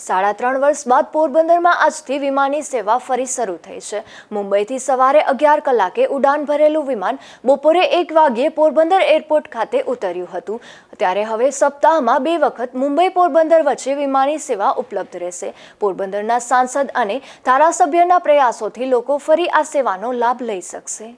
3.5 વર્ષ બાદ પોરબંદરમાં આજથી વિમાની સેવા ફરી શરૂ થઈ છે। મુંબઈથી સવારે 11 કલાકે ઉડાન ભરેલું વિમાન બપોરે 1 વાગ્યે પોરબંદર એરપોર્ટ ખાતે ઉતર્યું હતું। ત્યારે હવે સપ્તાહમાં 2 વખત મુંબઈ પોરબંદર વચ્ચે વિમાની સેવા ઉપલબ્ધ રહેશે। પોરબંદરના સાંસદ અને ધારાસભ્યના પ્રયાસોથી લોકો ફરી આ સેવાનો લાભ લઈ શકશે।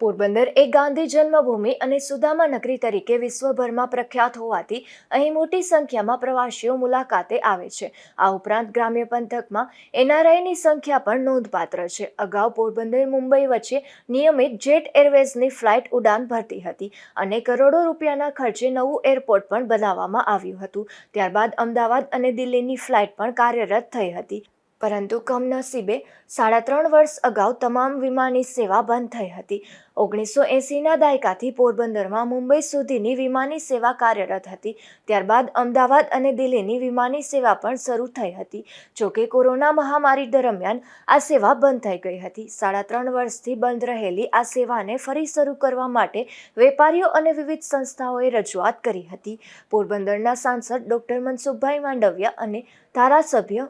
પોરબંદર એ ગાંધી જન્મભૂમિ અને સુદામા નગરી તરીકે વિશ્વભરમાં પ્રખ્યાત હોવાથી અહીં મોટી સંખ્યામાં પ્રવાસીઓ મુલાકાતે આવે છે। આ ઉપરાંત ગ્રામ્ય પંથકમાં એનઆરઆઈની સંખ્યા પણ નોંધપાત્ર છે। અગાઉ પોરબંદર મુંબઈ વચ્ચે નિયમિત જેટ એરવેઝની ફ્લાઇટ ઉડાન ભરતી હતી અને કરોડો રૂપિયાના ખર્ચે નવું એરપોર્ટ પણ બનાવવામાં આવ્યું હતું। ત્યારબાદ અમદાવાદ અને દિલ્હીની ફ્લાઇટ પણ કાર્યરત થઈ હતી, પરંતુ કમનસીબે 3.5 વર્ષ અગાઉ તમામ વિમાની સેવા બંધ થઈ હતી। 1980ના દાયકાથી પોરબંદરમાં મુંબઈ સુધીની વિમાની સેવા કાર્યરત હતી। ત્યારબાદ અમદાવાદ અને દિલ્હીની વિમાની સેવા પણ શરૂ થઈ હતી। જોકે કોરોના મહામારી દરમિયાન આ સેવા બંધ થઈ ગઈ હતી। 3.5 વર્ષથી બંધ રહેલી આ સેવાને ફરી શરૂ કરવા માટે વેપારીઓ અને વિવિધ સંસ્થાઓએ રજૂઆત કરી હતી। પોરબંદરના સાંસદ ડોક્ટર મનસુખભાઈ માંડવિયા અને ધારાસભ્ય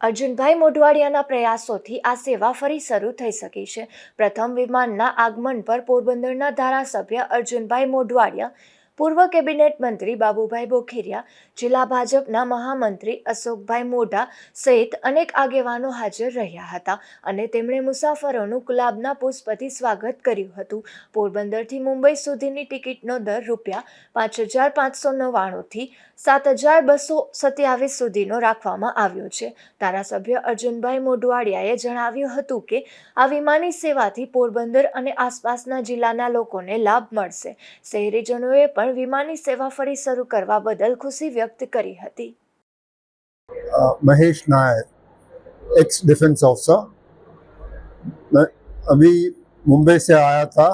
અર્જુનભાઈ મોઢવાડિયાના પ્રયાસોથી આ સેવા ફરી શરૂ થઈ શકી છે। પ્રથમ વિમાનના આગમન પર પોરબંદરના ધારાસભ્ય અર્જુનભાઈ મોઢવાડિયા, પૂર્વ કેબિનેટ મંત્રી બાબુભાઈ બોખીરિયા, જિલ્લા ભાજપના મહામંત્રી અશોકભાઈ મોઢા સહિત અનેક આગેવાનો હાજર રહ્યા હતા અને તેમણે મુસાફરોનું ગુલાબના પુષ્પથી સ્વાગત કર્યું હતું। પોરબંદરથી મુંબઈ સુધીની ટિકિટનો દર ₹5,599થી 7,227 સુધીનો રાખવામાં આવ્યો છે। ધારાસભ્ય અર્જુનભાઈ મોઢવાડિયાએ જણાવ્યું હતું કે આ વિમાની સેવાથી પોરબંદર અને આસપાસના જિલ્લાના લોકોને લાભ મળશે। શહેરીજનોએ પણ વિમાની સેવા ફરી શરૂ કરવા બદલ ખુશી व्यक्त કરી હતી। Mahesh Nair, x defence officer. मैं अभी मुंबई से आया था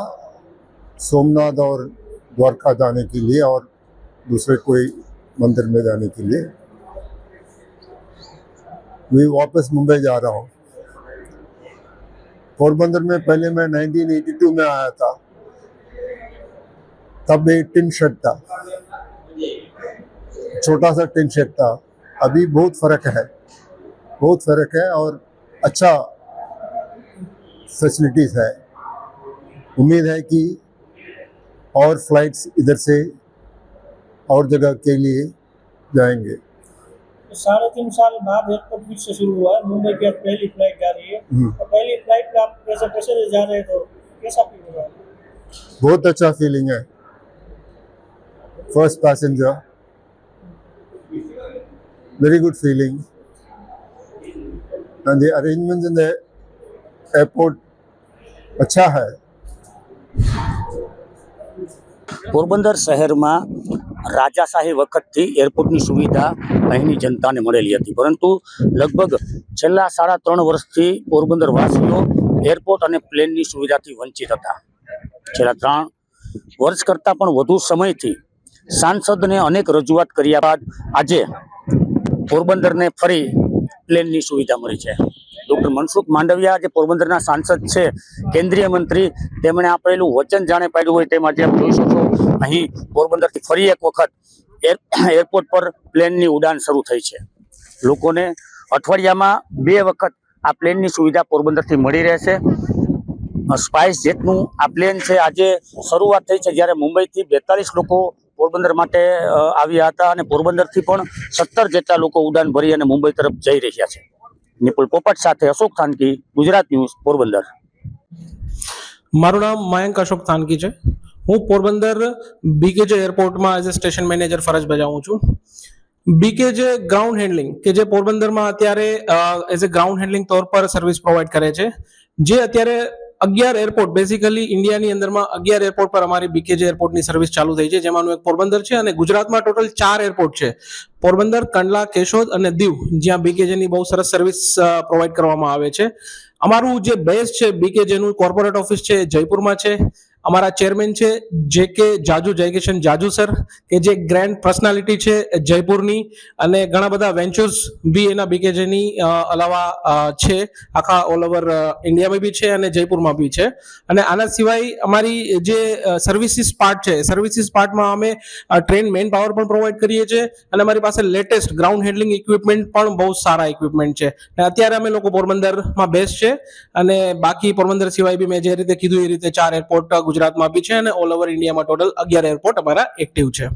सोमनाथ और द्वारका जाने के लिए और दूसरे कोई मंदिर में जाने के लिए। मैं वापस मुंबई जा रहा हूँ। पोरबंदर में पहले मैं 1982 में आया था, तब एक टिन शेड था, छोटा सा टिन शेड था। अभी बहुत फर्क है और अच्छा फैसिलिटीज है। उम्मीद है कि और फ्लाइट्स इधर से और जगह के लिए जाएंगे। 3.5 साल बाद एयरपोर्ट फिर से शुरू हुआ है। मुंबई की आज पहली फ्लाइट जा रही है, तो पहली फ्लाइट पे आप कैसे पैसेंजर जा रहे हैं, तो कैसा फील हो रहा है? बहुत अच्छा फीलिंग है। First passenger, very good feeling, and the arrangements in the airport अच्छा है। પોરબંદર શહેરમાં રાજાશાહી વખતથી એરપોર્ટની સુવિધા અહીંની જનતાને મળેલી હતી, પરંતુ લગભગ છેલ્લા 3.5 વર્ષથી પોરબંદર વાસીઓ એરપોર્ટ અને પ્લેનની સુવિધાથી વંચિત હતા। છેલ્લા 3 વર્ષ કરતાં પણ વધુ સમયથી સાંસદને અનેક રજૂઆત કર્યા બાદ આજે પોરબંદરને ફરી પ્લેનની સુવિધા મળી છે। ડૉક્ટર મનસુખ માંડવિયા જે પોરબંદરના સાંસદ છે, કેન્દ્રીય મંત્રી, તેમણે આપેલું વચન જાણે પાડ્યું હોય તેમ આજે આપ જોઈ શકો અહીં પોરબંદરથી ફરી એક વખત એરપોર્ટ પર પ્લેનની ઉડાન શરૂ થઈ છે। લોકોને અઠવાડિયામાં 2 વખત આ પ્લેનની સુવિધા પોરબંદરથી મળી રહેશે। સ્પાઇસ જેટનું આ પ્લેન છે, આજે શરૂઆત થઈ છે જ્યારે મુંબઈથી 42 લોકો પોરબંદર માટે આવ્યા હતા અને પોરબંદરથી પણ 17 જેટલા લોકો ઉડાન ભરી અને મુંબઈ તરફ જઈ રહ્યા છે। નિપુલ પોપટ સાથે અશોક થાનકી, ગુજરાત ન્યૂઝ, પોરબંદર। મારું નામ મયંક અશોક થાનકી છે। હું પોરબંદર બીકેજે એરપોર્ટમાં એઝ અ સ્ટેશન મેનેજર ફરજ બજાવું છું। બીકેજે ગ્રાઉન્ડ હેન્ડલિંગ કે જે પોરબંદરમાં અત્યારે એઝ અ ગ્રાઉન્ડ હેન્ડલિંગ તौर પર સર્વિસ પ્રોવાઈડ કરે છે, જે અત્યારે 11 એરપોર્ટ બેઝિકલી ઇન્ડિયાની અંદરમાં 11 એરપોર્ટ પર અમારી બીકેજે એરપોર્ટની સર્વિસ ચાલુ થઈ છે, જેમાંનું એક પોરબંદર છે અને ગુજરાતમાં ટોટલ 4 એરપોર્ટ છે, પોરબંદર, કંડલા, કેશોદ અને દીવ, જ્યાં બીકેજેની બહુ સરસ સર્વિસ પ્રોવાઈડ કરવામાં આવે છે। અમારું જે બેઝ છે બીકેજેનું કોર્પોરેટ ઓફિસ છે જયપુરમાં છે અમારા ચેરમેન છે JK જયકિશન જાજુ સર, કે જે ગ્રેન્ડ પર્સનાલિટી છે જયપુરની, અને ઘણા બધા વેન્ચર્સ બી એના બીકેજેની અલાવા છે, આખા ઓલ ઓવર ઇન્ડિયામાં બી છે અને જયપુરમાં બી છે. અને આના સિવાય અમારી જે સર્વિસીસ પાર્ટ છે, સર્વિસીસ પાર્ટમાં અમે ટ્રેન મેન પાવર પણ પ્રોવાઈડ કરીએ છીએ, અને અમારી પાસે લેટેસ્ટ ગ્રાઉન્ડ હેન્ડલિંગ ઇક્વિપમેન્ટ પણ બહુ સારા ઇક્વિપમેન્ટ છે. અને અત્યારે અમે લોકો પોરબંદરમાં બેસ્ટ છે, અને બાકી પોરબંદર સિવાય બી મેં જે રીતે કીધું એ રીતે 4 એરપોર્ટ ગુજરાતમાં બી છે, અને ઓલ ઓવર ઇન્ડિયામાં ટોટલ 11 એરપોર્ટ અમારા એક્ટિવ છે.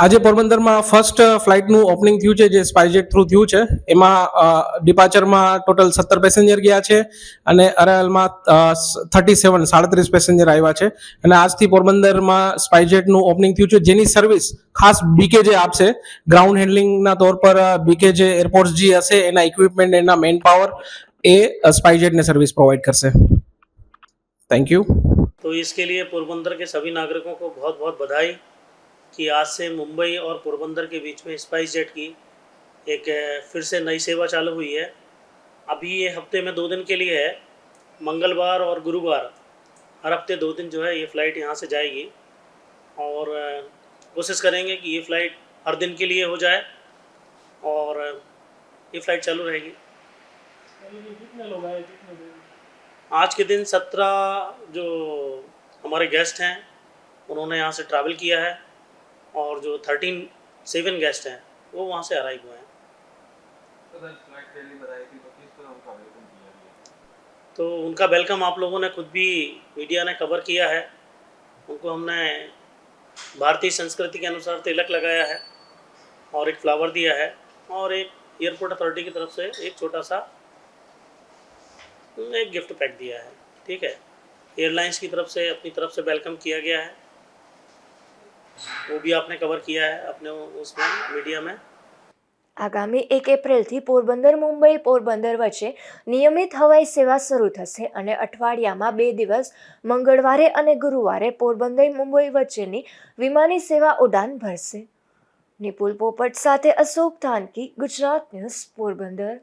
આજે પોરબંદરમાં ફર્સ્ટ ફ્લાઇટનું ઓપનિંગ થયું છે, જે સ્પાઇસજેટ થ્રુ થયું છે. એમાં ડિપાર્ચરમાં ટોટલ 17 પેસેન્જર ગયા છે, અને અરાઇવલમાં 37 પેસેન્જર આવ્યા છે. અને આજથી પોરબંદરમાં સ્પાઇસજેટનું ઓપનિંગ થયું છે, જેની સર્વિસ ખાસ બીકેજે આપશે. ગ્રાઉન્ડ હેન્ડલિંગના તौर પર બીકેજે એરપોર્ટ્સ જે હશે એના ઇક્વિપમેન્ટ, એના મેન પાવર એ स्पाइसजेट ने सर्विस प्रोवाइड कर से. Thank you. तो इसके लिए पोरबंदर के सभी नागरिकों को बहुत बहुत बधाई कि आज से मुंबई और पोरबंदर के बीच में स्पाइसजेट की एक फिर से नई सेवा चालू हुई है. अभी ये हफ्ते में 2 दिन के लिए है, मंगलवार और गुरुवार. हर हफ्ते 2 दिन जो है ये फ़्लाइट यहाँ से जाएगी, और कोशिश करेंगे कि ये फ़्लाइट हर दिन के लिए हो जाए और ये फ़्लाइट चालू रहेगी. कितने लोग आए, कितने लोग? आज के दिन 17 जो हमारे गेस्ट हैं उन्होंने यहाँ से ट्रैवल किया है, और जो 7 गेस्ट हैं वो वहाँ से अराइव हुए हैं. तो उनका वेलकम आप लोगों ने खुद भी मीडिया ने कवर किया है. उनको हमने भारतीय संस्कृति के अनुसार तिलक लगाया है, और एक फ्लावर दिया है, और एक एयरपोर्ट अथॉरिटी की तरफ से एक छोटा सा एक गिफ्ट पैक दिया है. ठीक है, एयरलाइंस की तरफ से अपनी तरफ से वेलकम किया गया है, वो भी आपने कवर किया है अपने उसमें मीडिया में. આગામી 1 એપ્રિલથી પોરબંદર મુંબઈ પોરબંદર વચ્ચે નિયમિત હવાઈ સેવા શરૂ થશે, અને અઠવાડિયામાં 2 દિવસ મંગળવારે અને ગુરુવારે પોરબંદર મુંબઈ વચ્ચેની વિમાની સેવા ઉડાન ભરશે. નિપુલ પોપટ સાથે અશોક ધાનકી, ગુજરાત ન્યૂઝ, પોરબંદર.